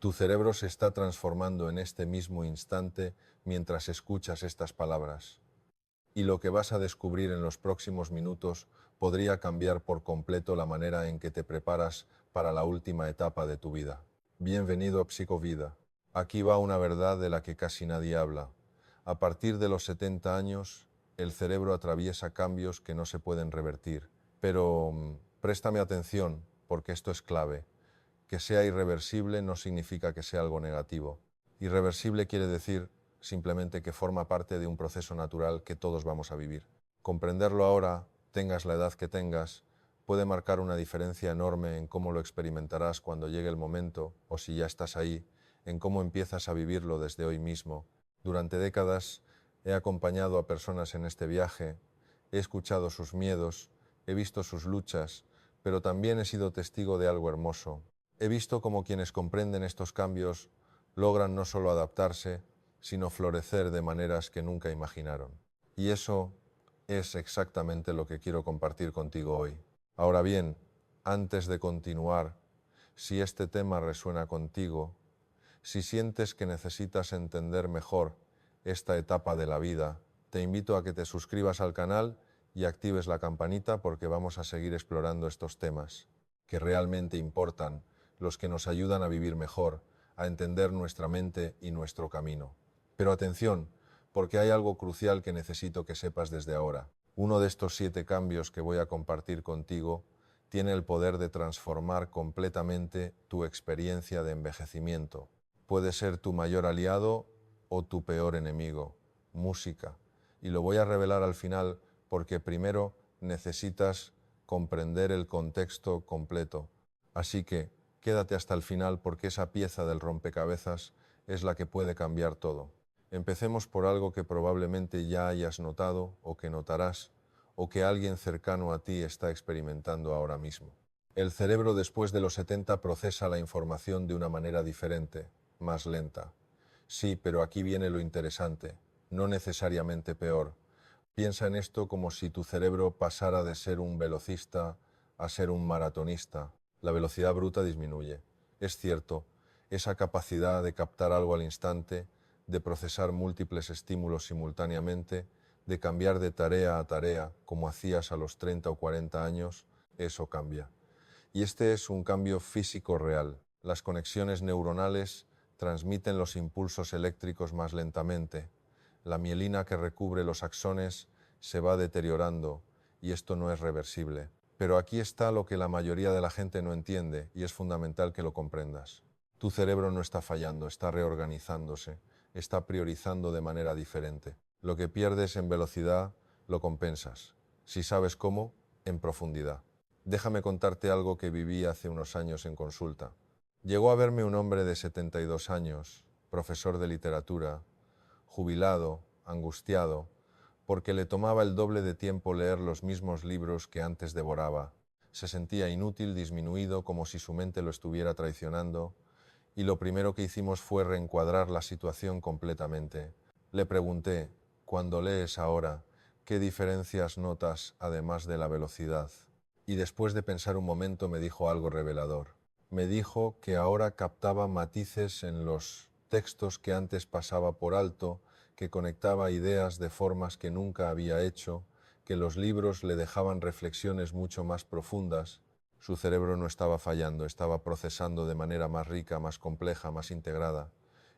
Tu cerebro se está transformando en este mismo instante mientras escuchas estas palabras. Y lo que vas a descubrir en los próximos minutos podría cambiar por completo la manera en que te preparas para la última etapa de tu vida. Bienvenido a Psicovida. Aquí va una verdad de la que casi nadie habla. A partir de los 70 años, el cerebro atraviesa cambios que no se pueden revertir. Pero préstame atención, porque esto es clave. Que sea irreversible no significa que sea algo negativo. Irreversible quiere decir simplemente que forma parte de un proceso natural que todos vamos a vivir. Comprenderlo ahora, tengas la edad que tengas, puede marcar una diferencia enorme en cómo lo experimentarás cuando llegue el momento, o si ya estás ahí, en cómo empiezas a vivirlo desde hoy mismo. Durante décadas he acompañado a personas en este viaje, he escuchado sus miedos, he visto sus luchas, pero también he sido testigo de algo hermoso. He visto cómo quienes comprenden estos cambios logran no solo adaptarse, sino florecer de maneras que nunca imaginaron. Y eso es exactamente lo que quiero compartir contigo hoy. Ahora bien, antes de continuar, si este tema resuena contigo, si sientes que necesitas entender mejor esta etapa de la vida, te invito a que te suscribas al canal y actives la campanita porque vamos a seguir explorando estos temas que realmente importan, los que nos ayudan a vivir mejor, a entender nuestra mente y nuestro camino. Pero atención, porque hay algo crucial que necesito que sepas desde ahora. Uno de estos 7 cambios que voy a compartir contigo tiene el poder de transformar completamente tu experiencia de envejecimiento. Puede ser tu mayor aliado o tu peor enemigo. Música. Y lo voy a revelar al final porque primero necesitas comprender el contexto completo. Así que quédate hasta el final porque esa pieza del rompecabezas es la que puede cambiar todo. Empecemos por algo que probablemente ya hayas notado o que notarás o que alguien cercano a ti está experimentando ahora mismo. El cerebro después de los 70 procesa la información de una manera diferente, más lenta. Sí, pero aquí viene lo interesante, no necesariamente peor. Piensa en esto como si tu cerebro pasara de ser un velocista a ser un maratonista. La velocidad bruta disminuye. Es cierto, esa capacidad de captar algo al instante, de procesar múltiples estímulos simultáneamente, de cambiar de tarea a tarea, como hacías a los 30 o 40 años, eso cambia. Y este es un cambio físico real. Las conexiones neuronales transmiten los impulsos eléctricos más lentamente. La mielina que recubre los axones se va deteriorando y esto no es reversible. Pero aquí está lo que la mayoría de la gente no entiende y es fundamental que lo comprendas. Tu cerebro no está fallando, está reorganizándose, está priorizando de manera diferente. Lo que pierdes en velocidad lo compensas. Si sabes cómo, en profundidad. Déjame contarte algo que viví hace unos años en consulta. Llegó a verme un hombre de 72 años, profesor de literatura, jubilado, angustiado, porque le tomaba el doble de tiempo leer los mismos libros que antes devoraba. Se sentía inútil, disminuido, como si su mente lo estuviera traicionando, y lo primero que hicimos fue reencuadrar la situación completamente. Le pregunté, cuando lees ahora, ¿qué diferencias notas además de la velocidad? Y después de pensar un momento me dijo algo revelador. Me dijo que ahora captaba matices en los textos que antes pasaba por alto, que conectaba ideas de formas que nunca había hecho, que los libros le dejaban reflexiones mucho más profundas. Su cerebro no estaba fallando, estaba procesando de manera más rica, más compleja, más integrada.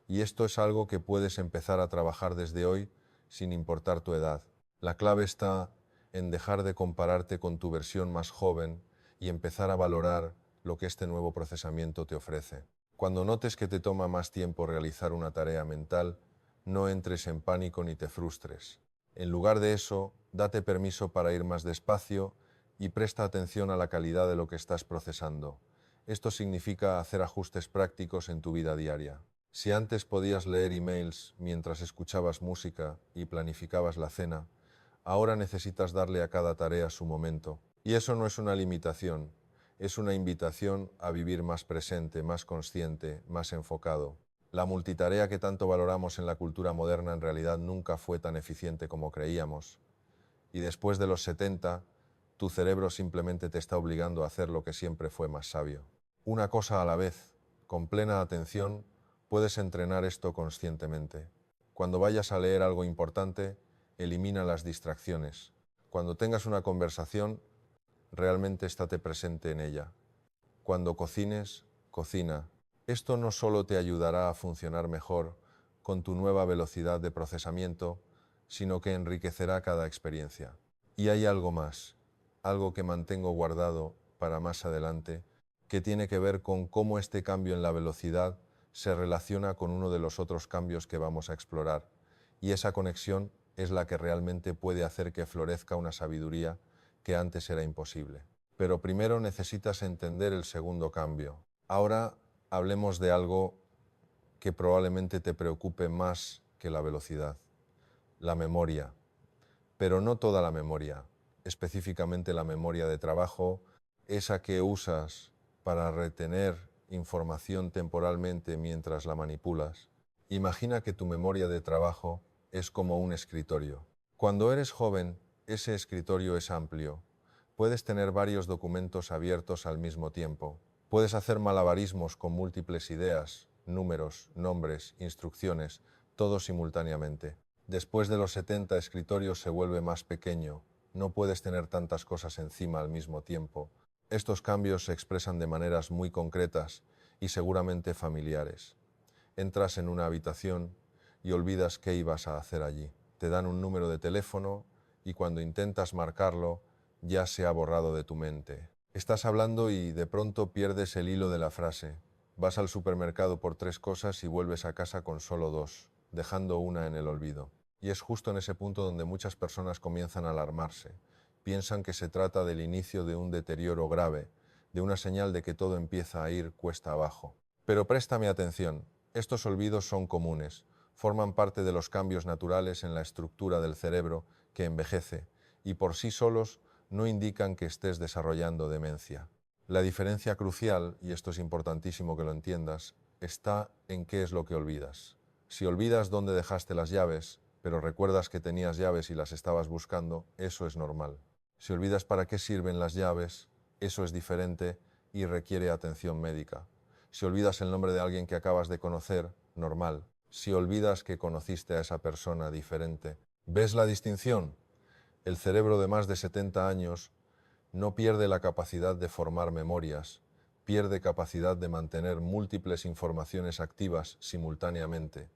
Y esto es algo que puedes empezar a trabajar desde hoy sin importar tu edad. La clave está en dejar de compararte con tu versión más joven y empezar a valorar lo que este nuevo procesamiento te ofrece. Cuando notes que te toma más tiempo realizar una tarea mental, no entres en pánico ni te frustres. En lugar de eso, date permiso para ir más despacio y presta atención a la calidad de lo que estás procesando. Esto significa hacer ajustes prácticos en tu vida diaria. Si antes podías leer emails mientras escuchabas música y planificabas la cena, ahora necesitas darle a cada tarea su momento. Y eso no es una limitación, es una invitación a vivir más presente, más consciente, más enfocado. La multitarea que tanto valoramos en la cultura moderna en realidad nunca fue tan eficiente como creíamos. Y después de los 70, tu cerebro simplemente te está obligando a hacer lo que siempre fue más sabio. Una cosa a la vez. Con plena atención, puedes entrenar esto conscientemente. Cuando vayas a leer algo importante, elimina las distracciones. Cuando tengas una conversación, realmente estate presente en ella. Cuando cocines, cocina. Esto no solo te ayudará a funcionar mejor con tu nueva velocidad de procesamiento, sino que enriquecerá cada experiencia. Y hay algo más, algo que mantengo guardado para más adelante, que tiene que ver con cómo este cambio en la velocidad se relaciona con uno de los otros cambios que vamos a explorar, y esa conexión es la que realmente puede hacer que florezca una sabiduría que antes era imposible. Pero primero necesitas entender el segundo cambio. Ahora hablemos de algo que probablemente te preocupe más que la velocidad, la memoria. Pero no toda la memoria, específicamente la memoria de trabajo, esa que usas para retener información temporalmente mientras la manipulas. Imagina que tu memoria de trabajo es como un escritorio. Cuando eres joven, ese escritorio es amplio. Puedes tener varios documentos abiertos al mismo tiempo. Puedes hacer malabarismos con múltiples ideas, números, nombres, instrucciones, todo simultáneamente. Después de los 70, escritorio se vuelve más pequeño. No puedes tener tantas cosas encima al mismo tiempo. Estos cambios se expresan de maneras muy concretas y seguramente familiares. Entras en una habitación y olvidas qué ibas a hacer allí. Te dan un número de teléfono y cuando intentas marcarlo, ya se ha borrado de tu mente. Estás hablando y de pronto pierdes el hilo de la frase. Vas al supermercado por 3 cosas y vuelves a casa con solo 2, dejando una en el olvido. Y es justo en ese punto donde muchas personas comienzan a alarmarse. Piensan que se trata del inicio de un deterioro grave, de una señal de que todo empieza a ir cuesta abajo. Pero préstame atención, estos olvidos son comunes, forman parte de los cambios naturales en la estructura del cerebro que envejece, y por sí solos no indican que estés desarrollando demencia. La diferencia crucial, y esto es importantísimo que lo entiendas, está en qué es lo que olvidas. Si olvidas dónde dejaste las llaves, pero recuerdas que tenías llaves y las estabas buscando, eso es normal. Si olvidas para qué sirven las llaves, eso es diferente y requiere atención médica. Si olvidas el nombre de alguien que acabas de conocer, normal. Si olvidas que conociste a esa persona, diferente. ¿Ves la distinción? El cerebro de más de 70 años no pierde la capacidad de formar memorias, pierde capacidad de mantener múltiples informaciones activas simultáneamente.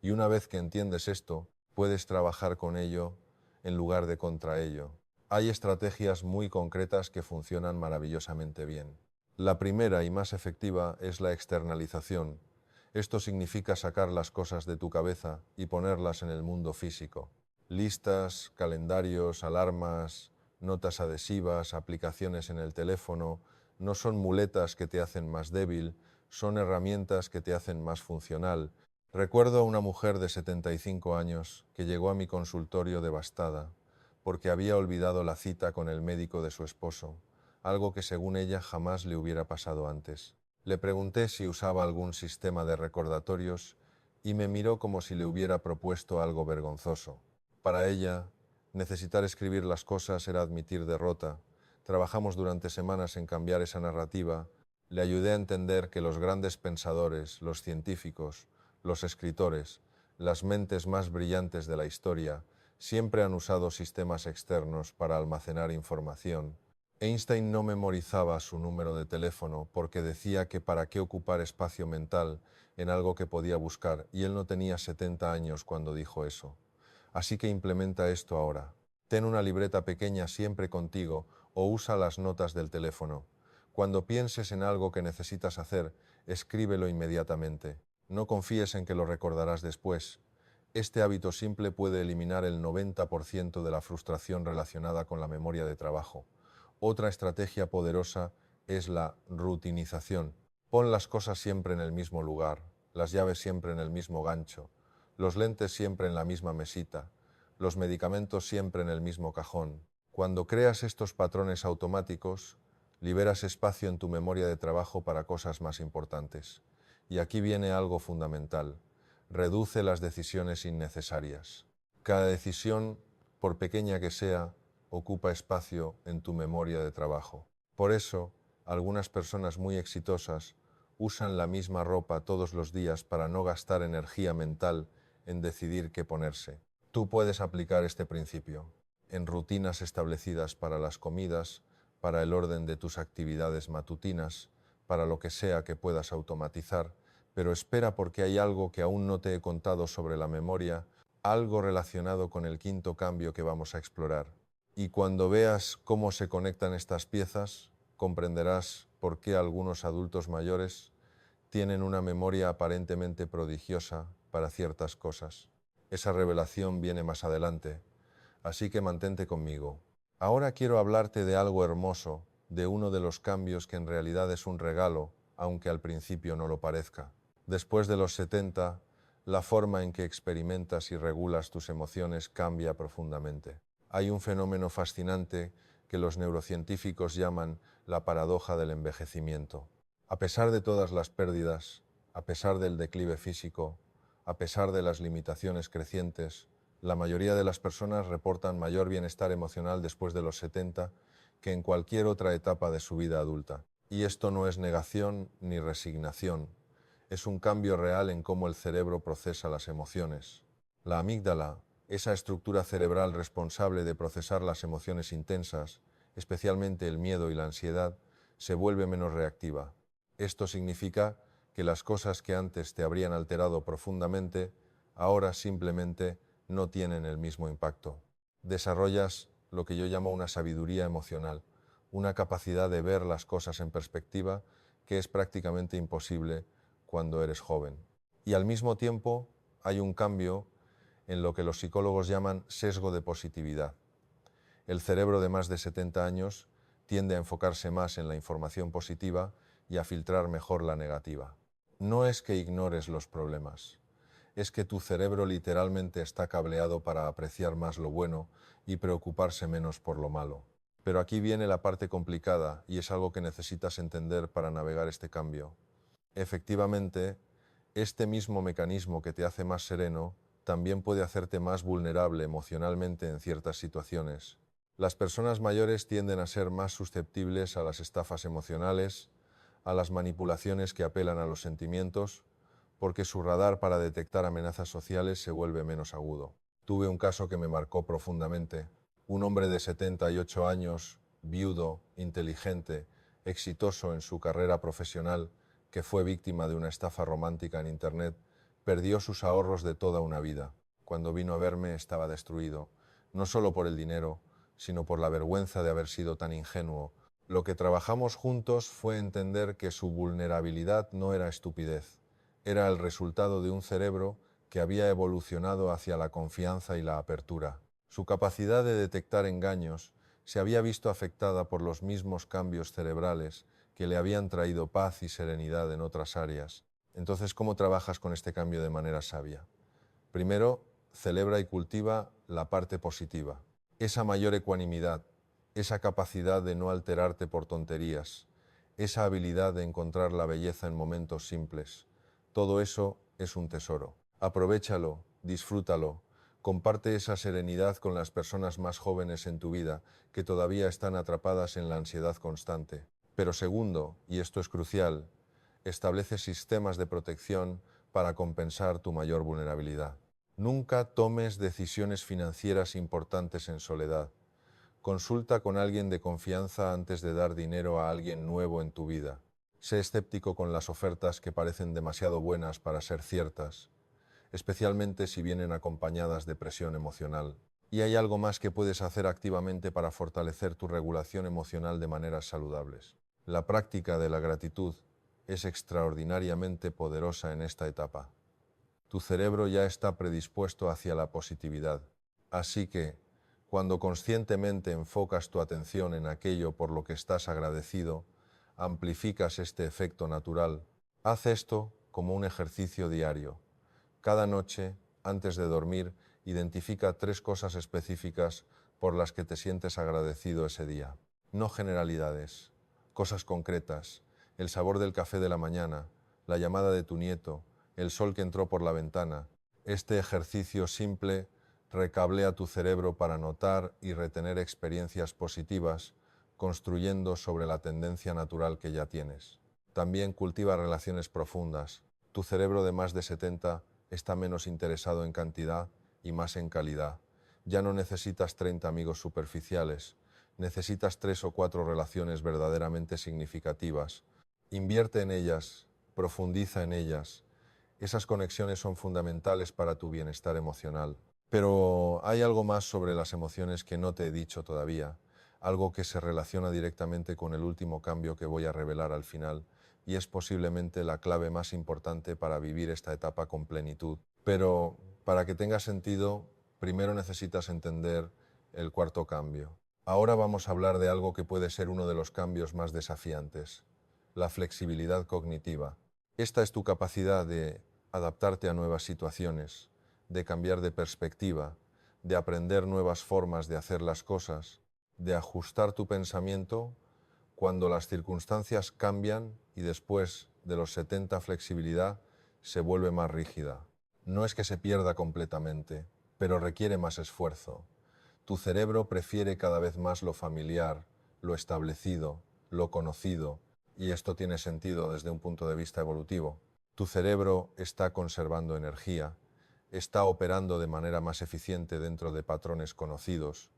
Y una vez que entiendes esto, puedes trabajar con ello en lugar de contra ello. Hay estrategias muy concretas que funcionan maravillosamente bien. La primera y más efectiva es la externalización. Esto significa sacar las cosas de tu cabeza y ponerlas en el mundo físico. Listas, calendarios, alarmas, notas adhesivas, aplicaciones en el teléfono, no son muletas que te hacen más débil, son herramientas que te hacen más funcional. Recuerdo a una mujer de 75 años que llegó a mi consultorio devastada porque había olvidado la cita con el médico de su esposo, algo que según ella jamás le hubiera pasado antes. Le pregunté si usaba algún sistema de recordatorios y me miró como si le hubiera propuesto algo vergonzoso. Para ella, necesitar escribir las cosas era admitir derrota. Trabajamos durante semanas en cambiar esa narrativa. Le ayudé a entender que los grandes pensadores, los científicos, los escritores, las mentes más brillantes de la historia, siempre han usado sistemas externos para almacenar información. Einstein no memorizaba su número de teléfono porque decía que para qué ocupar espacio mental en algo que podía buscar, y él no tenía 70 años cuando dijo eso. Así que implementa esto ahora. Ten una libreta pequeña siempre contigo o usa las notas del teléfono. Cuando pienses en algo que necesitas hacer, escríbelo inmediatamente. No confíes en que lo recordarás después. Este hábito simple puede eliminar el 90% de la frustración relacionada con la memoria de trabajo. Otra estrategia poderosa es la rutinización. Pon las cosas siempre en el mismo lugar, las llaves siempre en el mismo gancho, los lentes siempre en la misma mesita, los medicamentos siempre en el mismo cajón. Cuando creas estos patrones automáticos, liberas espacio en tu memoria de trabajo para cosas más importantes. Y aquí viene algo fundamental. Reduce las decisiones innecesarias. Cada decisión, por pequeña que sea, ocupa espacio en tu memoria de trabajo. Por eso, algunas personas muy exitosas usan la misma ropa todos los días para no gastar energía mental en decidir qué ponerse. Tú puedes aplicar este principio en rutinas establecidas para las comidas, para el orden de tus actividades matutinas, para lo que sea que puedas automatizar, pero espera porque hay algo que aún no te he contado sobre la memoria, algo relacionado con el quinto cambio que vamos a explorar. Y cuando veas cómo se conectan estas piezas, comprenderás por qué algunos adultos mayores tienen una memoria aparentemente prodigiosa para ciertas cosas. Esa revelación viene más adelante, así que mantente conmigo. Ahora quiero hablarte de algo hermoso, de uno de los cambios que en realidad es un regalo, aunque al principio no lo parezca. Después de los 70, la forma en que experimentas y regulas tus emociones cambia profundamente. Hay un fenómeno fascinante que los neurocientíficos llaman la paradoja del envejecimiento. A pesar de todas las pérdidas, a pesar del declive físico, a pesar de las limitaciones crecientes, la mayoría de las personas reportan mayor bienestar emocional después de los 70 que en cualquier otra etapa de su vida adulta. Y esto no es negación ni resignación, es un cambio real en cómo el cerebro procesa las emociones. La amígdala, esa estructura cerebral responsable de procesar las emociones intensas, especialmente el miedo y la ansiedad, se vuelve menos reactiva. Esto significa que las cosas que antes te habrían alterado profundamente, ahora simplemente no tienen el mismo impacto. Desarrollas lo que yo llamo una sabiduría emocional, una capacidad de ver las cosas en perspectiva que es prácticamente imposible cuando eres joven. Y al mismo tiempo hay un cambio en lo que los psicólogos llaman sesgo de positividad. El cerebro de más de 70 años tiende a enfocarse más en la información positiva y a filtrar mejor la negativa. No es que ignores los problemas, es que tu cerebro literalmente está cableado para apreciar más lo bueno y preocuparse menos por lo malo. Pero aquí viene la parte complicada y es algo que necesitas entender para navegar este cambio. Efectivamente, este mismo mecanismo que te hace más sereno también puede hacerte más vulnerable emocionalmente en ciertas situaciones. Las personas mayores tienden a ser más susceptibles a las estafas emocionales, a las manipulaciones que apelan a los sentimientos, porque su radar para detectar amenazas sociales se vuelve menos agudo. Tuve un caso que me marcó profundamente. Un hombre de 78 años, viudo, inteligente, exitoso en su carrera profesional, que fue víctima de una estafa romántica en Internet, perdió sus ahorros de toda una vida. Cuando vino a verme estaba destruido, no solo por el dinero, sino por la vergüenza de haber sido tan ingenuo. Lo que trabajamos juntos fue entender que su vulnerabilidad no era estupidez, era el resultado de un cerebro que había evolucionado hacia la confianza y la apertura. Su capacidad de detectar engaños se había visto afectada por los mismos cambios cerebrales que le habían traído paz y serenidad en otras áreas. Entonces, ¿cómo trabajas con este cambio de manera sabia? Primero, celebra y cultiva la parte positiva, esa mayor ecuanimidad, esa capacidad de no alterarte por tonterías, esa habilidad de encontrar la belleza en momentos simples. Todo eso es un tesoro. Aprovéchalo, disfrútalo, comparte esa serenidad con las personas más jóvenes en tu vida que todavía están atrapadas en la ansiedad constante. Pero segundo, y esto es crucial, establece sistemas de protección para compensar tu mayor vulnerabilidad. Nunca tomes decisiones financieras importantes en soledad. Consulta con alguien de confianza antes de dar dinero a alguien nuevo en tu vida. Sé escéptico con las ofertas que parecen demasiado buenas para ser ciertas, especialmente si vienen acompañadas de presión emocional. Y hay algo más que puedes hacer activamente para fortalecer tu regulación emocional de maneras saludables. La práctica de la gratitud es extraordinariamente poderosa en esta etapa. Tu cerebro ya está predispuesto hacia la positividad. Así que, cuando conscientemente enfocas tu atención en aquello por lo que estás agradecido, amplificas este efecto natural. Haz esto como un ejercicio diario. Cada noche, antes de dormir, identifica 3 cosas específicas por las que te sientes agradecido ese día. No generalidades, cosas concretas, el sabor del café de la mañana, la llamada de tu nieto, el sol que entró por la ventana. Este ejercicio simple recablea tu cerebro para notar y retener experiencias positivas, construyendo sobre la tendencia natural que ya tienes. También cultiva relaciones profundas. Tu cerebro de más de 70 está menos interesado en cantidad y más en calidad. Ya no necesitas 30 amigos superficiales, necesitas 3 o 4 relaciones verdaderamente significativas. Invierte en ellas, profundiza en ellas. Esas conexiones son fundamentales para tu bienestar emocional. Pero hay algo más sobre las emociones que no te he dicho todavía, algo que se relaciona directamente con el último cambio que voy a revelar al final, y es posiblemente la clave más importante para vivir esta etapa con plenitud. Pero para que tenga sentido, primero necesitas entender el cuarto cambio. Ahora vamos a hablar de algo que puede ser uno de los cambios más desafiantes, la flexibilidad cognitiva. Esta es tu capacidad de adaptarte a nuevas situaciones, de cambiar de perspectiva, de aprender nuevas formas de hacer las cosas, de ajustar tu pensamiento cuando las circunstancias cambian y después de los 70 flexibilidad se vuelve más rígida. No es que se pierda completamente, pero requiere más esfuerzo. Tu cerebro prefiere cada vez más lo familiar, lo establecido, lo conocido, y esto tiene sentido desde un punto de vista evolutivo. Tu cerebro está conservando energía, está operando de manera más eficiente dentro de patrones conocidos,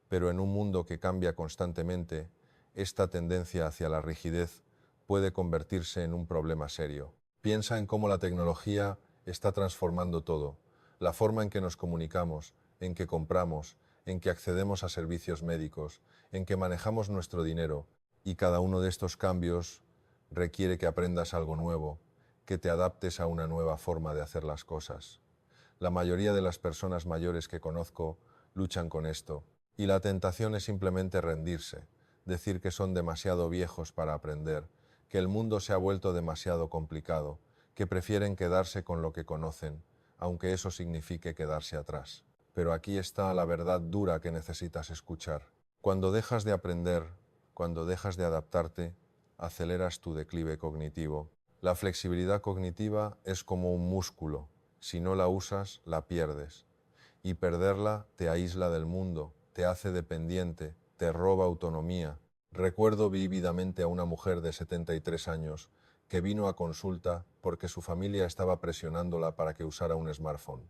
pero en un mundo que cambia constantemente, esta tendencia hacia la rigidez puede convertirse en un problema serio. Piensa en cómo la tecnología está transformando todo, la forma en que nos comunicamos, en que compramos, en que accedemos a servicios médicos, en que manejamos nuestro dinero, y cada uno de estos cambios requiere que aprendas algo nuevo, que te adaptes a una nueva forma de hacer las cosas. La mayoría de las personas mayores que conozco luchan con esto, y la tentación es simplemente rendirse, decir que son demasiado viejos para aprender, que el mundo se ha vuelto demasiado complicado, que prefieren quedarse con lo que conocen, aunque eso signifique quedarse atrás. Pero aquí está la verdad dura que necesitas escuchar. Cuando dejas de aprender, cuando dejas de adaptarte, aceleras tu declive cognitivo. La flexibilidad cognitiva es como un músculo. Si no la usas, la pierdes. Y perderla te aísla del mundo, te hace dependiente, te roba autonomía. Recuerdo vívidamente a una mujer de 73 años que vino a consulta porque su familia estaba presionándola para que usara un smartphone.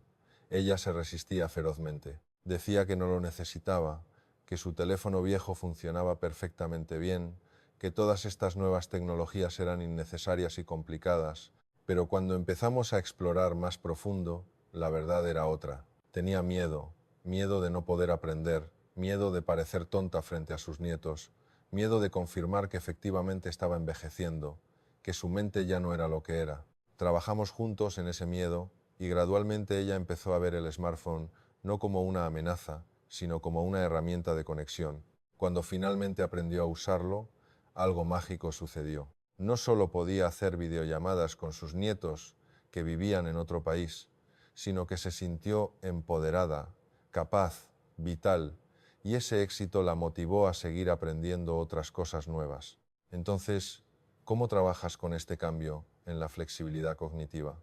Ella se resistía ferozmente. Decía que no lo necesitaba, que su teléfono viejo funcionaba perfectamente bien, que todas estas nuevas tecnologías eran innecesarias y complicadas, pero cuando empezamos a explorar más profundo, la verdad era otra. Tenía miedo, miedo de no poder aprender, miedo de parecer tonta frente a sus nietos, miedo de confirmar que efectivamente estaba envejeciendo, que su mente ya no era lo que era. Trabajamos juntos en ese miedo y gradualmente ella empezó a ver el smartphone no como una amenaza, sino como una herramienta de conexión. Cuando finalmente aprendió a usarlo, algo mágico sucedió. No solo podía hacer videollamadas con sus nietos que vivían en otro país, sino que se sintió empoderada, capaz, vital, y ese éxito la motivó a seguir aprendiendo otras cosas nuevas. Entonces, ¿cómo trabajas con este cambio en la flexibilidad cognitiva?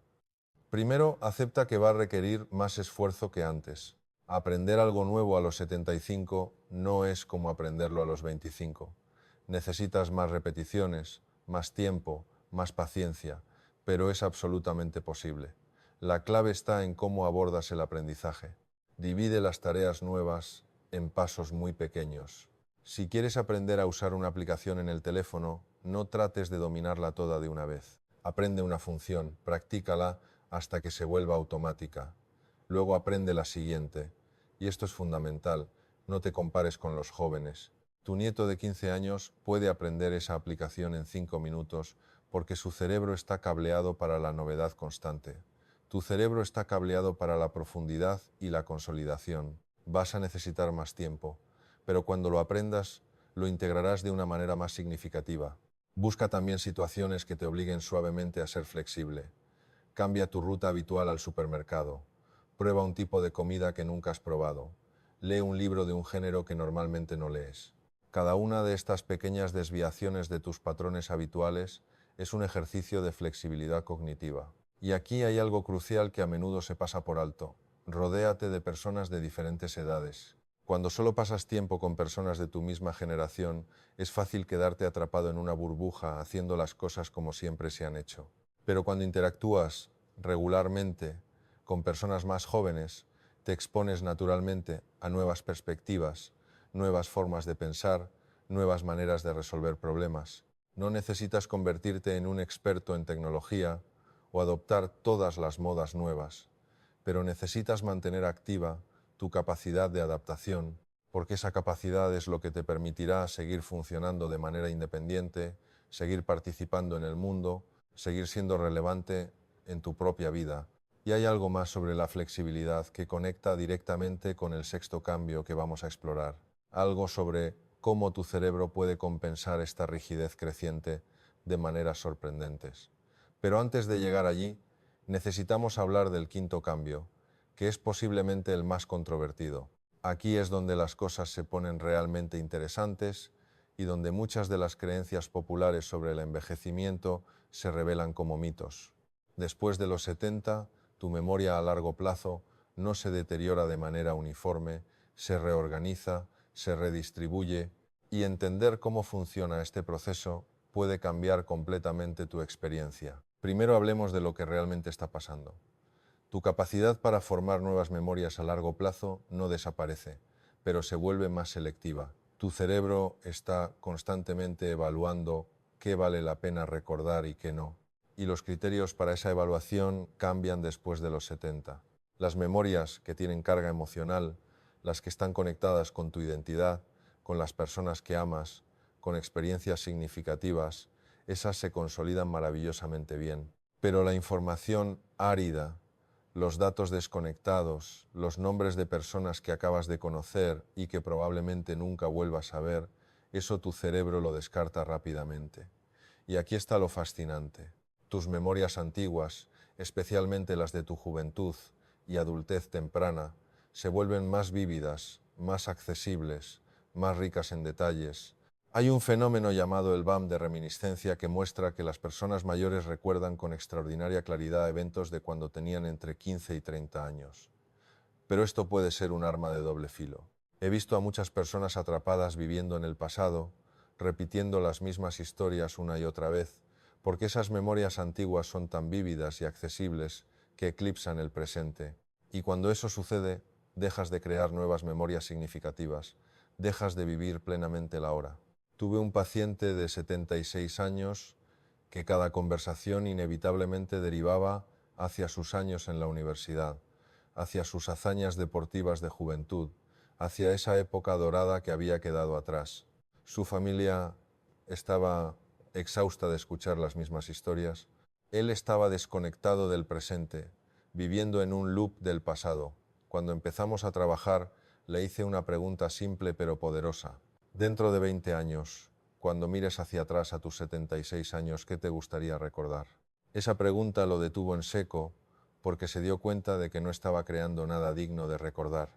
Primero, acepta que va a requerir más esfuerzo que antes. Aprender algo nuevo a los 75 no es como aprenderlo a los 25. Necesitas más repeticiones, más tiempo, más paciencia, pero es absolutamente posible. La clave está en cómo abordas el aprendizaje. Divide las tareas nuevas en pasos muy pequeños. Si quieres aprender a usar una aplicación en el teléfono, no trates de dominarla toda de una vez. Aprende una función, practícala hasta que se vuelva automática. Luego aprende la siguiente. Y esto es fundamental, no te compares con los jóvenes. Tu nieto de 15 años puede aprender esa aplicación en 5 minutos porque su cerebro está cableado para la novedad constante. Tu cerebro está cableado para la profundidad y la consolidación. Vas a necesitar más tiempo, pero cuando lo aprendas, lo integrarás de una manera más significativa. Busca también situaciones que te obliguen suavemente a ser flexible. Cambia tu ruta habitual al supermercado. Prueba un tipo de comida que nunca has probado. Lee un libro de un género que normalmente no lees. Cada una de estas pequeñas desviaciones de tus patrones habituales es un ejercicio de flexibilidad cognitiva. Y aquí hay algo crucial que a menudo se pasa por alto. Rodéate de personas de diferentes edades. Cuando solo pasas tiempo con personas de tu misma generación, es fácil quedarte atrapado en una burbuja haciendo las cosas como siempre se han hecho. Pero cuando interactúas regularmente con personas más jóvenes, te expones naturalmente a nuevas perspectivas, nuevas formas de pensar, nuevas maneras de resolver problemas. No necesitas convertirte en un experto en tecnología o adoptar todas las modas nuevas, pero necesitas mantener activa tu capacidad de adaptación, porque esa capacidad es lo que te permitirá seguir funcionando de manera independiente, seguir participando en el mundo, seguir siendo relevante en tu propia vida. Y hay algo más sobre la flexibilidad que conecta directamente con el sexto cambio que vamos a explorar. Algo sobre cómo tu cerebro puede compensar esta rigidez creciente de maneras sorprendentes. Pero antes de llegar allí, necesitamos hablar del quinto cambio, que es posiblemente el más controvertido. Aquí es donde las cosas se ponen realmente interesantes y donde muchas de las creencias populares sobre el envejecimiento se revelan como mitos. Después de los 70, tu memoria a largo plazo no se deteriora de manera uniforme, se reorganiza, se redistribuye, y entender cómo funciona este proceso puede cambiar completamente tu experiencia. Primero hablemos de lo que realmente está pasando. Tu capacidad para formar nuevas memorias a largo plazo no desaparece, pero se vuelve más selectiva. Tu cerebro está constantemente evaluando qué vale la pena recordar y qué no. Y los criterios para esa evaluación cambian después de los 70. Las memorias que tienen carga emocional, las que están conectadas con tu identidad, con las personas que amas, con experiencias significativas, esas se consolidan maravillosamente bien. Pero la información árida, los datos desconectados, los nombres de personas que acabas de conocer y que probablemente nunca vuelvas a ver, eso tu cerebro lo descarta rápidamente. Y aquí está lo fascinante. Tus memorias antiguas, especialmente las de tu juventud y adultez temprana, se vuelven más vívidas, más accesibles, más ricas en detalles. Hay un fenómeno llamado el BAM de reminiscencia que muestra que las personas mayores recuerdan con extraordinaria claridad eventos de cuando tenían entre 15 y 30 años. Pero esto puede ser un arma de doble filo. He visto a muchas personas atrapadas viviendo en el pasado, repitiendo las mismas historias una y otra vez, porque esas memorias antiguas son tan vívidas y accesibles que eclipsan el presente. Y cuando eso sucede, dejas de crear nuevas memorias significativas, dejas de vivir plenamente la hora. Tuve un paciente de 76 años que cada conversación inevitablemente derivaba hacia sus años en la universidad, hacia sus hazañas deportivas de juventud, hacia esa época dorada que había quedado atrás. Su familia estaba exhausta de escuchar las mismas historias. Él estaba desconectado del presente, viviendo en un loop del pasado. Cuando empezamos a trabajar, le hice una pregunta simple pero poderosa. Dentro de 20 años, cuando mires hacia atrás a tus 76 años, ¿qué te gustaría recordar? Esa pregunta lo detuvo en seco porque se dio cuenta de que no estaba creando nada digno de recordar.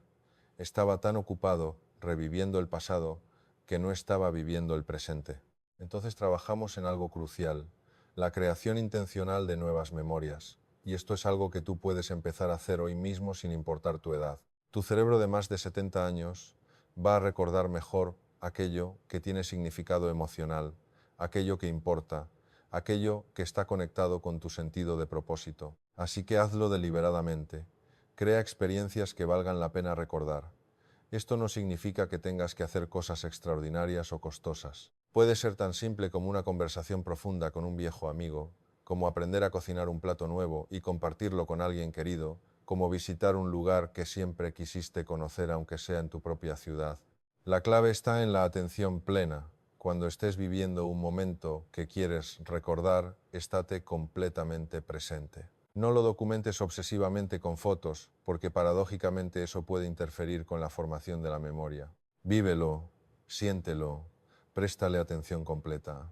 Estaba tan ocupado reviviendo el pasado que no estaba viviendo el presente. Entonces trabajamos en algo crucial, la creación intencional de nuevas memorias. Y esto es algo que tú puedes empezar a hacer hoy mismo sin importar tu edad. Tu cerebro de más de 70 años va a recordar mejor aquello que tiene significado emocional, aquello que importa, aquello que está conectado con tu sentido de propósito. Así que hazlo deliberadamente. Crea experiencias que valgan la pena recordar. Esto no significa que tengas que hacer cosas extraordinarias o costosas. Puede ser tan simple como una conversación profunda con un viejo amigo, como aprender a cocinar un plato nuevo y compartirlo con alguien querido, como visitar un lugar que siempre quisiste conocer aunque sea en tu propia ciudad. La clave está en la atención plena. Cuando estés viviendo un momento que quieres recordar, estate completamente presente. No lo documentes obsesivamente con fotos, porque paradójicamente eso puede interferir con la formación de la memoria. Vívelo, siéntelo, préstale atención completa.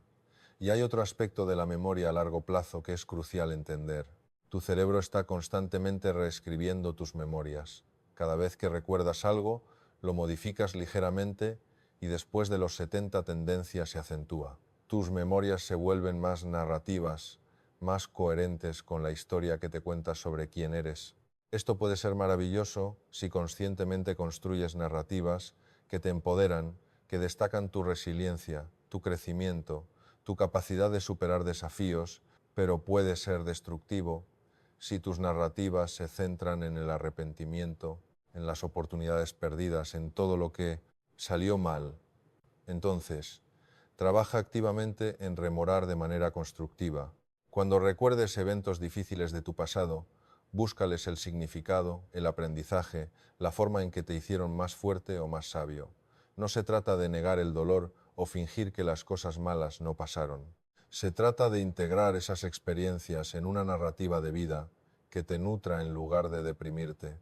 Y hay otro aspecto de la memoria a largo plazo que es crucial entender. Tu cerebro está constantemente reescribiendo tus memorias. Cada vez que recuerdas algo, lo modificas ligeramente y después de los 70 tendencia se acentúa. Tus memorias se vuelven más narrativas, más coherentes con la historia que te cuentas sobre quién eres. Esto puede ser maravilloso si conscientemente construyes narrativas que te empoderan, que destacan tu resiliencia, tu crecimiento, tu capacidad de superar desafíos, pero puede ser destructivo si tus narrativas se centran en el arrepentimiento, en las oportunidades perdidas, en todo lo que salió mal. Entonces, trabaja activamente en rememorar de manera constructiva. Cuando recuerdes eventos difíciles de tu pasado, búscales el significado, el aprendizaje, la forma en que te hicieron más fuerte o más sabio. No se trata de negar el dolor o fingir que las cosas malas no pasaron. Se trata de integrar esas experiencias en una narrativa de vida que te nutra en lugar de deprimirte.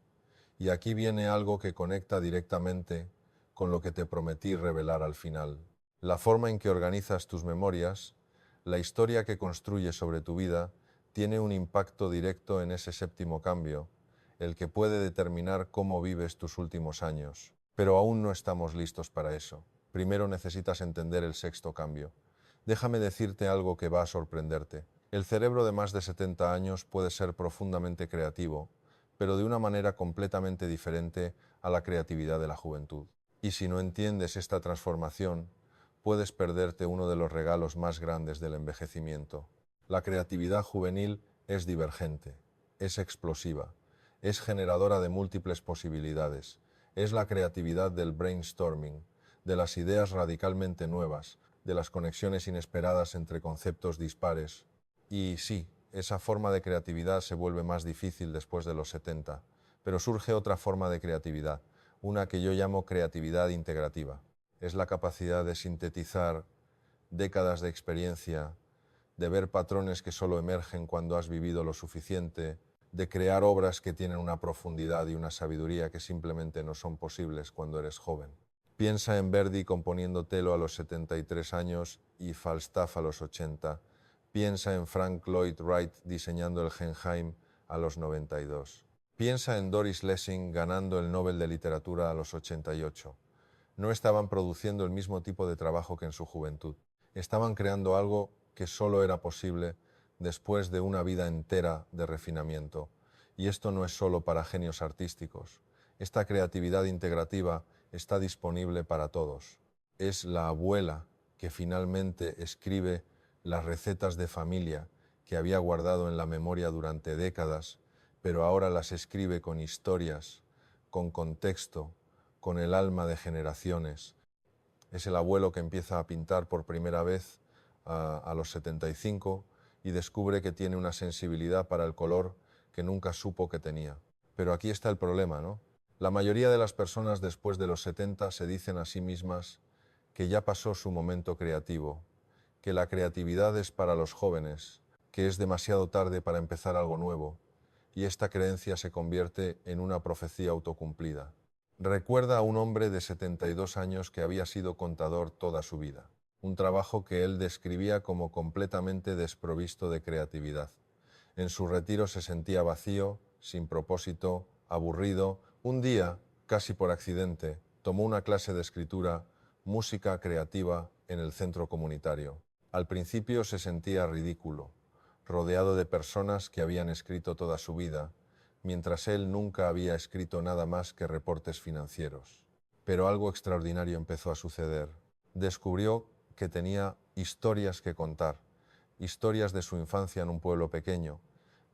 Y aquí viene algo que conecta directamente con lo que te prometí revelar al final. La forma en que organizas tus memorias, la historia que construyes sobre tu vida, tiene un impacto directo en ese séptimo cambio, el que puede determinar cómo vives tus últimos años. Pero aún no estamos listos para eso. Primero necesitas entender el sexto cambio. Déjame decirte algo que va a sorprenderte. El cerebro de más de 70 años puede ser profundamente creativo, pero de una manera completamente diferente a la creatividad de la juventud. Y si no entiendes esta transformación, puedes perderte uno de los regalos más grandes del envejecimiento. La creatividad juvenil es divergente, es explosiva, es generadora de múltiples posibilidades, es la creatividad del brainstorming, de las ideas radicalmente nuevas, de las conexiones inesperadas entre conceptos dispares. Y sí, esa forma de creatividad se vuelve más difícil después de los 70, pero surge otra forma de creatividad, una que yo llamo creatividad integrativa. Es la capacidad de sintetizar décadas de experiencia, de ver patrones que solo emergen cuando has vivido lo suficiente, de crear obras que tienen una profundidad y una sabiduría que simplemente no son posibles cuando eres joven. Piensa en Verdi componiendo Teló a los 73 años y Falstaff a los 80. Piensa en Frank Lloyd Wright diseñando el Guggenheim a los 92. Piensa en Doris Lessing ganando el Nobel de Literatura a los 88. No estaban produciendo el mismo tipo de trabajo que en su juventud. Estaban creando algo que solo era posible después de una vida entera de refinamiento. Y esto no es solo para genios artísticos. Esta creatividad integrativa está disponible para todos. Es la abuela que finalmente escribe las recetas de familia que había guardado en la memoria durante décadas, pero ahora las escribe con historias, con contexto, con el alma de generaciones. Es el abuelo que empieza a pintar por primera vez a los 75 y descubre que tiene una sensibilidad para el color que nunca supo que tenía. Pero aquí está el problema, ¿no? La mayoría de las personas después de los 70 se dicen a sí mismas que ya pasó su momento creativo, que la creatividad es para los jóvenes, que es demasiado tarde para empezar algo nuevo, y esta creencia se convierte en una profecía autocumplida. Recuerda a un hombre de 72 años que había sido contador toda su vida, un trabajo que él describía como completamente desprovisto de creatividad. En su retiro se sentía vacío, sin propósito, aburrido. Un día, casi por accidente, tomó una clase de escritura, música creativa, en el centro comunitario. Al principio se sentía ridículo, rodeado de personas que habían escrito toda su vida, mientras él nunca había escrito nada más que reportes financieros. Pero algo extraordinario empezó a suceder. Descubrió que tenía historias que contar, historias de su infancia en un pueblo pequeño,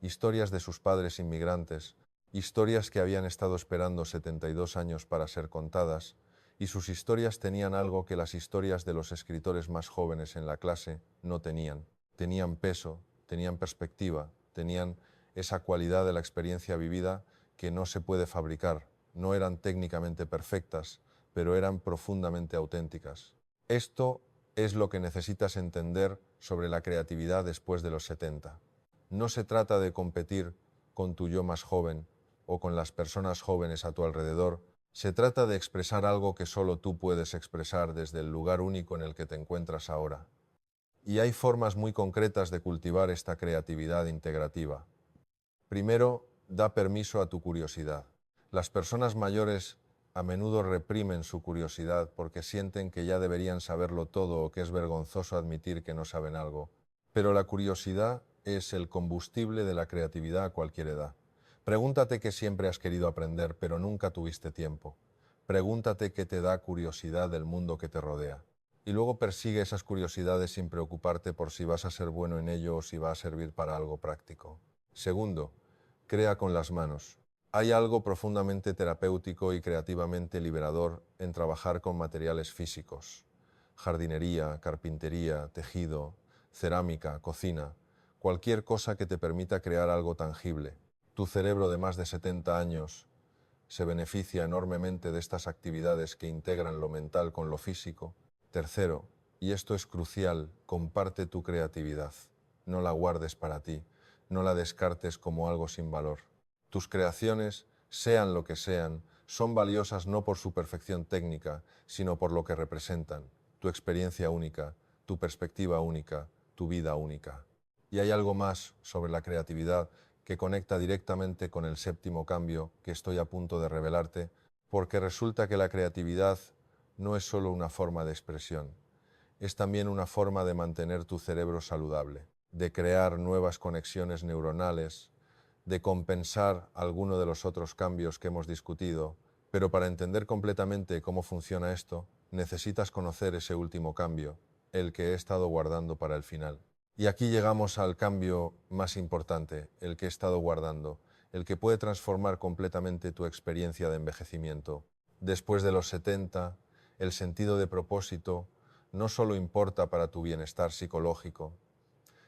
historias de sus padres inmigrantes, historias que habían estado esperando 72 años para ser contadas, y sus historias tenían algo que las historias de los escritores más jóvenes en la clase no tenían. Tenían peso, tenían perspectiva, tenían esa cualidad de la experiencia vivida que no se puede fabricar. No eran técnicamente perfectas, pero eran profundamente auténticas. Esto es lo que necesitas entender sobre la creatividad después de los 70. No se trata de competir con tu yo más joven o con las personas jóvenes a tu alrededor. Se trata de expresar algo que solo tú puedes expresar desde el lugar único en el que te encuentras ahora. Y hay formas muy concretas de cultivar esta creatividad integrativa. Primero, da permiso a tu curiosidad. Las personas mayores a menudo reprimen su curiosidad porque sienten que ya deberían saberlo todo o que es vergonzoso admitir que no saben algo. Pero la curiosidad es el combustible de la creatividad a cualquier edad. Pregúntate qué siempre has querido aprender, pero nunca tuviste tiempo. Pregúntate qué te da curiosidad del mundo que te rodea. Y luego persigue esas curiosidades sin preocuparte por si vas a ser bueno en ello o si va a servir para algo práctico. Segundo, crea con las manos. Hay algo profundamente terapéutico y creativamente liberador en trabajar con materiales físicos. Jardinería, carpintería, tejido, cerámica, cocina, cualquier cosa que te permita crear algo tangible. Tu cerebro de más de 70 años se beneficia enormemente de estas actividades que integran lo mental con lo físico. Tercero, y esto es crucial, comparte tu creatividad. No la guardes para ti, no la descartes como algo sin valor. Tus creaciones, sean lo que sean, son valiosas no por su perfección técnica, sino por lo que representan, tu experiencia única, tu perspectiva única, tu vida única. Y hay algo más sobre la creatividad que conecta directamente con el séptimo cambio que estoy a punto de revelarte, porque resulta que la creatividad no es solo una forma de expresión, es también una forma de mantener tu cerebro saludable, de crear nuevas conexiones neuronales, de compensar alguno de los otros cambios que hemos discutido, pero para entender completamente cómo funciona esto, necesitas conocer ese último cambio, el que he estado guardando para el final. Y aquí llegamos al cambio más importante, el que he estado guardando, el que puede transformar completamente tu experiencia de envejecimiento. Después de los 70, el sentido de propósito no solo importa para tu bienestar psicológico,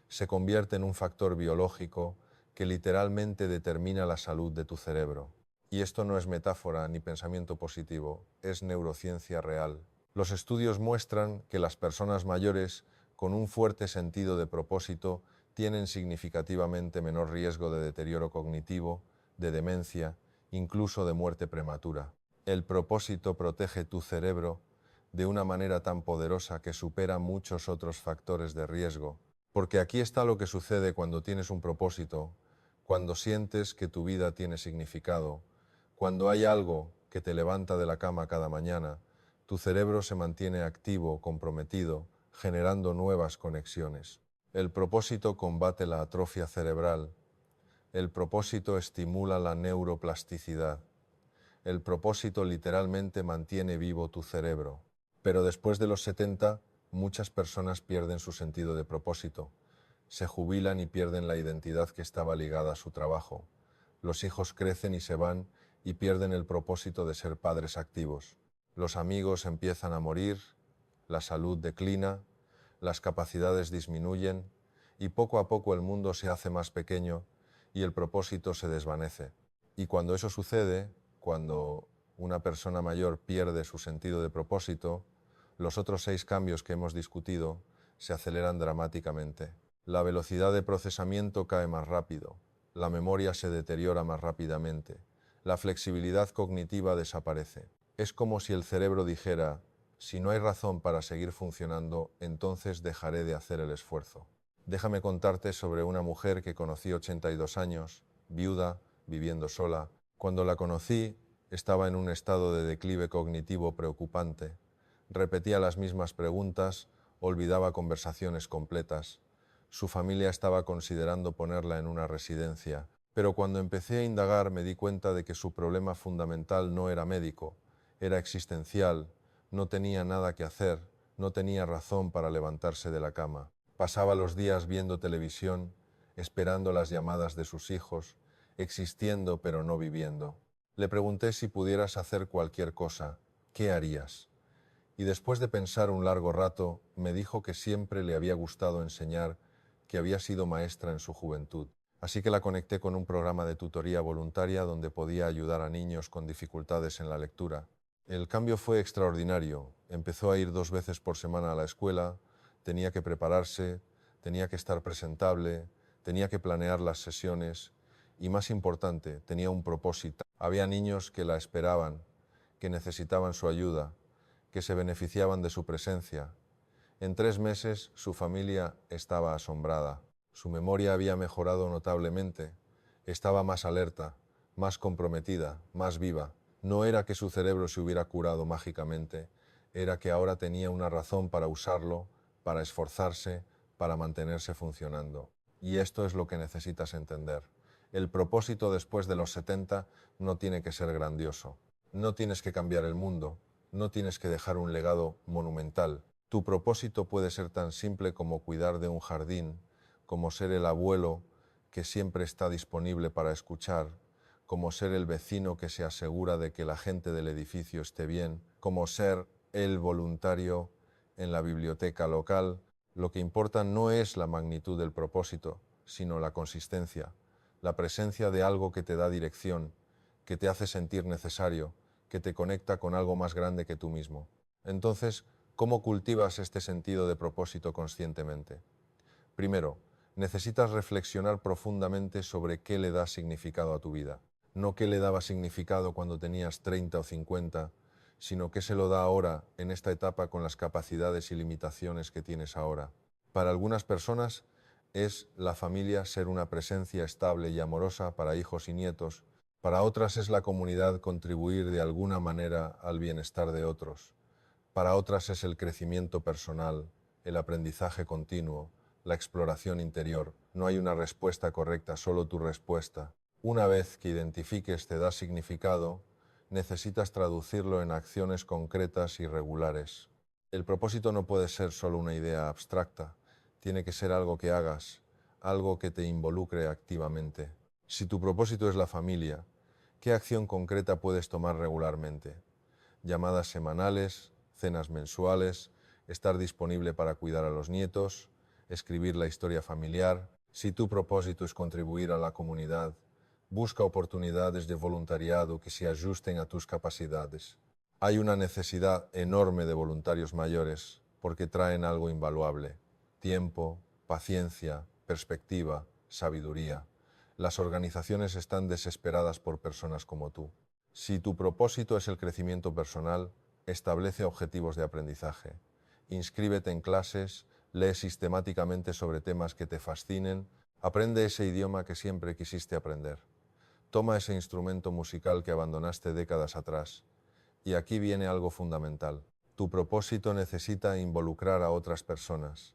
se convierte en un factor biológico que literalmente determina la salud de tu cerebro. Y esto no es metáfora ni pensamiento positivo, es neurociencia real. Los estudios muestran que las personas mayores con un fuerte sentido de propósito tienen significativamente menor riesgo de deterioro cognitivo, de demencia, incluso de muerte prematura. El propósito protege tu cerebro de una manera tan poderosa que supera muchos otros factores de riesgo. Porque aquí está lo que sucede cuando tienes un propósito, cuando sientes que tu vida tiene significado, cuando hay algo que te levanta de la cama cada mañana, tu cerebro se mantiene activo, comprometido, generando nuevas conexiones. El propósito combate la atrofia cerebral. El propósito estimula la neuroplasticidad. El propósito literalmente mantiene vivo tu cerebro. Pero después de los 70, muchas personas pierden su sentido de propósito. Se jubilan y pierden la identidad que estaba ligada a su trabajo. Los hijos crecen y se van y pierden el propósito de ser padres activos. Los amigos empiezan a morir, la salud declina, las capacidades disminuyen y poco a poco el mundo se hace más pequeño y el propósito se desvanece. Y cuando eso sucede, cuando una persona mayor pierde su sentido de propósito, los otros 6 cambios que hemos discutido se aceleran dramáticamente. La velocidad de procesamiento cae más rápido, la memoria se deteriora más rápidamente, la flexibilidad cognitiva desaparece. Es como si el cerebro dijera, si no hay razón para seguir funcionando, entonces dejaré de hacer el esfuerzo. Déjame contarte sobre una mujer que conocí 82 años, viuda, viviendo sola. Cuando la conocí, estaba en un estado de declive cognitivo preocupante. Repetía las mismas preguntas, olvidaba conversaciones completas. Su familia estaba considerando ponerla en una residencia, pero cuando empecé a indagar me di cuenta de que su problema fundamental no era médico, era existencial, no tenía nada que hacer, no tenía razón para levantarse de la cama. Pasaba los días viendo televisión, esperando las llamadas de sus hijos, existiendo pero no viviendo. Le pregunté si pudieras hacer cualquier cosa, ¿qué harías? Y después de pensar un largo rato, me dijo que siempre le había gustado enseñar, que había sido maestra en su juventud. Así que la conecté con un programa de tutoría voluntaria donde podía ayudar a niños con dificultades en la lectura. El cambio fue extraordinario. Empezó a ir 2 veces por semana a la escuela, tenía que prepararse, tenía que estar presentable, tenía que planear las sesiones y, más importante, tenía un propósito. Había niños que la esperaban, que necesitaban su ayuda, que se beneficiaban de su presencia. En 3 meses su familia estaba asombrada. Su memoria había mejorado notablemente. Estaba más alerta, más comprometida, más viva. No era que su cerebro se hubiera curado mágicamente, era que ahora tenía una razón para usarlo, para esforzarse, para mantenerse funcionando. Y esto es lo que necesitas entender. El propósito después de los 70 no tiene que ser grandioso. No tienes que cambiar el mundo, no tienes que dejar un legado monumental. Tu propósito puede ser tan simple como cuidar de un jardín, como ser el abuelo que siempre está disponible para escuchar, como ser el vecino que se asegura de que la gente del edificio esté bien, como ser el voluntario en la biblioteca local. Lo que importa no es la magnitud del propósito, sino la consistencia, la presencia de algo que te da dirección, que te hace sentir necesario, que te conecta con algo más grande que tú mismo. Entonces, ¿cómo cultivas este sentido de propósito conscientemente? Primero, necesitas reflexionar profundamente sobre qué le da significado a tu vida. No qué le daba significado cuando tenías 30 o 50, sino qué se lo da ahora, en esta etapa, con las capacidades y limitaciones que tienes ahora. Para algunas personas es la familia ser una presencia estable y amorosa para hijos y nietos. Para otras es la comunidad contribuir de alguna manera al bienestar de otros. Para otras es el crecimiento personal, el aprendizaje continuo, la exploración interior. No hay una respuesta correcta, solo tu respuesta. Una vez que identifiques te da significado, necesitas traducirlo en acciones concretas y regulares. El propósito no puede ser solo una idea abstracta, tiene que ser algo que hagas, algo que te involucre activamente. Si tu propósito es la familia, ¿qué acción concreta puedes tomar regularmente? Llamadas semanales, cenas mensuales, estar disponible para cuidar a los nietos, escribir la historia familiar. Si tu propósito es contribuir a la comunidad, busca oportunidades de voluntariado que se ajusten a tus capacidades. Hay una necesidad enorme de voluntarios mayores porque traen algo invaluable: tiempo, paciencia, perspectiva, sabiduría. Las organizaciones están desesperadas por personas como tú. Si tu propósito es el crecimiento personal, establece objetivos de aprendizaje. Inscríbete en clases, lee sistemáticamente sobre temas que te fascinen, aprende ese idioma que siempre quisiste aprender. Toma ese instrumento musical que abandonaste décadas atrás. Y aquí viene algo fundamental. Tu propósito necesita involucrar a otras personas.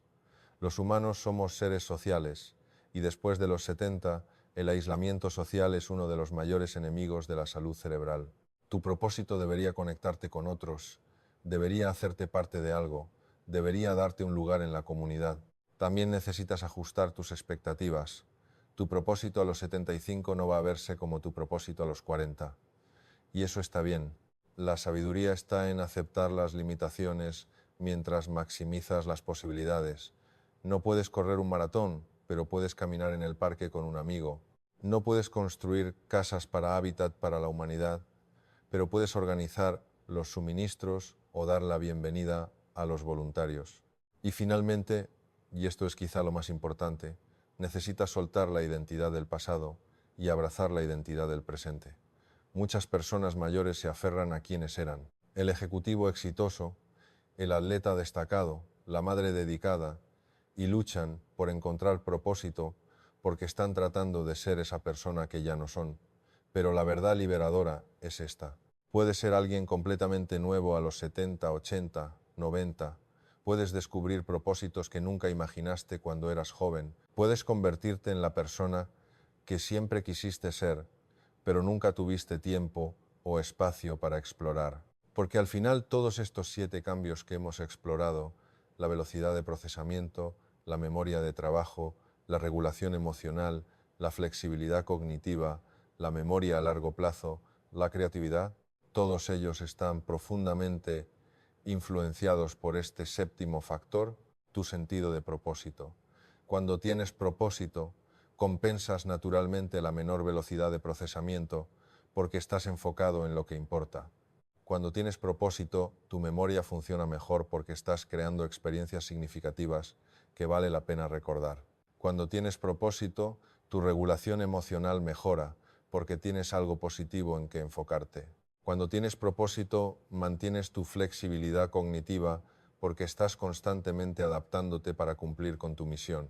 Los humanos somos seres sociales, y después de los 70, el aislamiento social es uno de los mayores enemigos de la salud cerebral. Tu propósito debería conectarte con otros, debería hacerte parte de algo, debería darte un lugar en la comunidad. También necesitas ajustar tus expectativas. Tu propósito a los 75 no va a verse como tu propósito a los 40. Y eso está bien. La sabiduría está en aceptar las limitaciones mientras maximizas las posibilidades. No puedes correr un maratón, pero puedes caminar en el parque con un amigo. No puedes construir casas para hábitat para la humanidad, pero puedes organizar los suministros o dar la bienvenida a los voluntarios. Y finalmente, y esto es quizá lo más importante, necesitas soltar la identidad del pasado y abrazar la identidad del presente. Muchas personas mayores se aferran a quienes eran: el ejecutivo exitoso, el atleta destacado, la madre dedicada, y luchan por encontrar propósito porque están tratando de ser esa persona que ya no son. Pero la verdad liberadora es esta: puedes ser alguien completamente nuevo a los 70, 80, 90. Puedes descubrir propósitos que nunca imaginaste cuando eras joven. Puedes convertirte en la persona que siempre quisiste ser, pero nunca tuviste tiempo o espacio para explorar. Porque al final todos estos 7 cambios que hemos explorado, la velocidad de procesamiento, la memoria de trabajo, la regulación emocional, la flexibilidad cognitiva, la memoria a largo plazo, la creatividad, todos ellos están profundamente influenciados por este séptimo factor, tu sentido de propósito. Cuando tienes propósito, compensas naturalmente la menor velocidad de procesamiento porque estás enfocado en lo que importa. Cuando tienes propósito, tu memoria funciona mejor porque estás creando experiencias significativas que vale la pena recordar. Cuando tienes propósito, tu regulación emocional mejora porque tienes algo positivo en que enfocarte. Cuando tienes propósito, mantienes tu flexibilidad cognitiva porque estás constantemente adaptándote para cumplir con tu misión.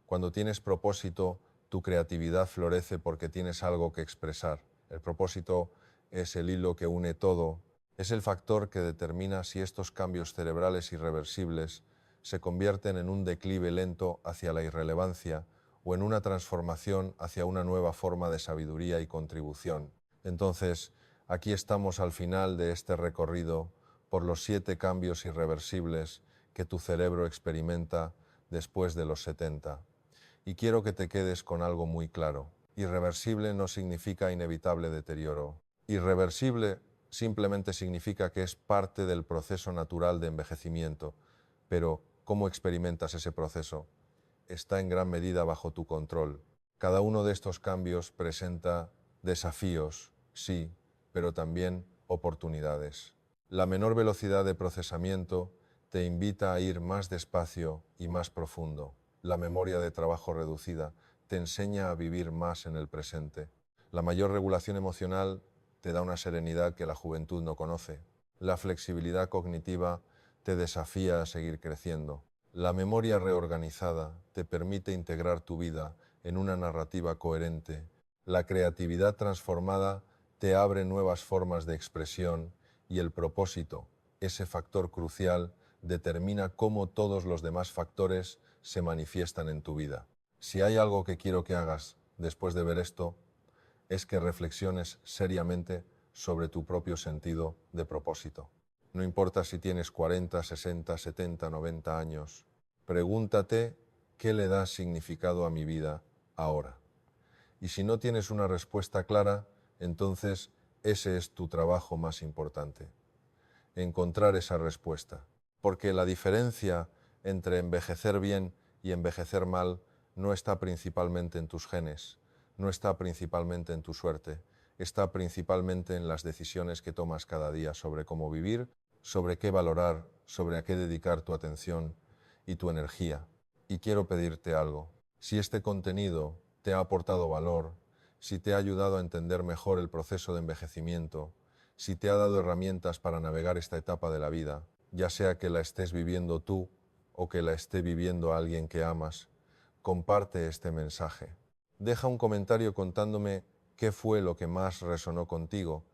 Cuando tienes propósito, tu creatividad florece porque tienes algo que expresar. El propósito es el hilo que une todo, es el factor que determina si estos cambios cerebrales irreversibles se convierten en un declive lento hacia la irrelevancia o en una transformación hacia una nueva forma de sabiduría y contribución. Entonces, aquí estamos al final de este recorrido por los 7 cambios irreversibles que tu cerebro experimenta después de los 70. Y quiero que te quedes con algo muy claro. Irreversible no significa inevitable deterioro. Irreversible simplemente significa que es parte del proceso natural de envejecimiento, pero ¿cómo experimentas ese proceso? Está en gran medida bajo tu control. Cada uno de estos cambios presenta desafíos, sí, pero también oportunidades. La menor velocidad de procesamiento te invita a ir más despacio y más profundo. La memoria de trabajo reducida te enseña a vivir más en el presente. La mayor regulación emocional te da una serenidad que la juventud no conoce. La flexibilidad cognitiva te desafía a seguir creciendo. La memoria reorganizada te permite integrar tu vida en una narrativa coherente. La creatividad transformada te abre nuevas formas de expresión y el propósito, ese factor crucial, determina cómo todos los demás factores se manifiestan en tu vida. Si hay algo que quiero que hagas después de ver esto, es que reflexiones seriamente sobre tu propio sentido de propósito. No importa si tienes 40, 60, 70, 90 años, pregúntate qué le da significado a mi vida ahora. Y si no tienes una respuesta clara, entonces ese es tu trabajo más importante. Encontrar esa respuesta. Porque la diferencia entre envejecer bien y envejecer mal no está principalmente en tus genes, no está principalmente en tu suerte, está principalmente en las decisiones que tomas cada día sobre cómo vivir, sobre qué valorar, sobre a qué dedicar tu atención y tu energía. Y quiero pedirte algo. Si este contenido te ha aportado valor, si te ha ayudado a entender mejor el proceso de envejecimiento, si te ha dado herramientas para navegar esta etapa de la vida, ya sea que la estés viviendo tú o que la esté viviendo alguien que amas, comparte este mensaje. Deja un comentario contándome qué fue lo que más resonó contigo,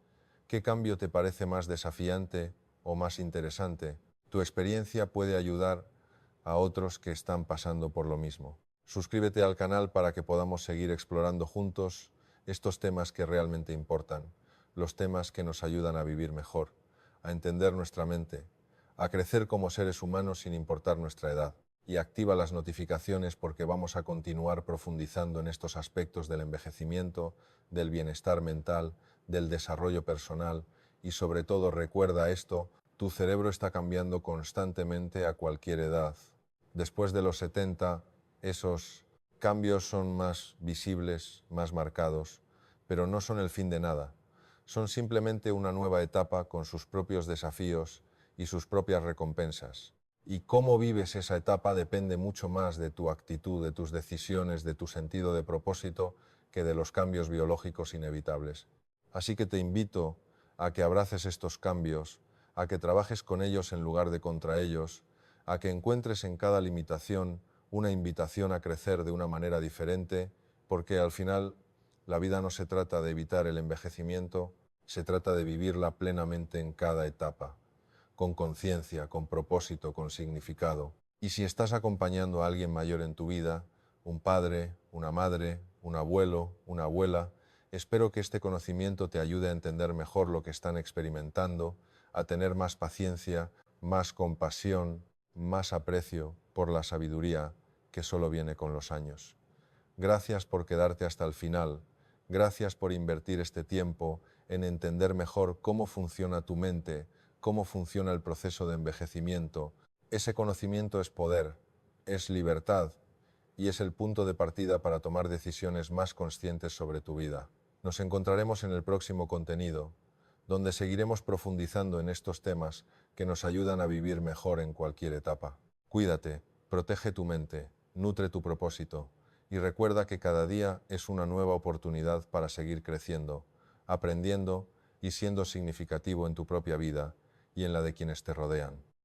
qué cambio te parece más desafiante o más interesante. Tu experiencia puede ayudar a otros que están pasando por lo mismo. Suscríbete al canal para que podamos seguir explorando juntos estos temas que realmente importan, los temas que nos ayudan a vivir mejor, a entender nuestra mente, a crecer como seres humanos sin importar nuestra edad. Y activa las notificaciones porque vamos a continuar profundizando en estos aspectos del envejecimiento, del bienestar mental, del desarrollo personal y sobre todo recuerda esto, tu cerebro está cambiando constantemente a cualquier edad. Después de los 70, esos cambios son más visibles, más marcados, pero no son el fin de nada. Son simplemente una nueva etapa con sus propios desafíos y sus propias recompensas. Y cómo vives esa etapa depende mucho más de tu actitud, de tus decisiones, de tu sentido de propósito, que de los cambios biológicos inevitables. Así que te invito a que abraces estos cambios, a que trabajes con ellos en lugar de contra ellos, a que encuentres en cada limitación una invitación a crecer de una manera diferente, porque al final la vida no se trata de evitar el envejecimiento, se trata de vivirla plenamente en cada etapa, con conciencia, con propósito, con significado. Y si estás acompañando a alguien mayor en tu vida, un padre, una madre, un abuelo, una abuela, espero que este conocimiento te ayude a entender mejor lo que están experimentando, a tener más paciencia, más compasión, más aprecio por la sabiduría que solo viene con los años. Gracias por quedarte hasta el final. Gracias por invertir este tiempo en entender mejor cómo funciona tu mente, cómo funciona el proceso de envejecimiento. Ese conocimiento es poder, es libertad y es el punto de partida para tomar decisiones más conscientes sobre tu vida. Nos encontraremos en el próximo contenido, donde seguiremos profundizando en estos temas que nos ayudan a vivir mejor en cualquier etapa. Cuídate, protege tu mente, nutre tu propósito y recuerda que cada día es una nueva oportunidad para seguir creciendo, aprendiendo y siendo significativo en tu propia vida y en la de quienes te rodean.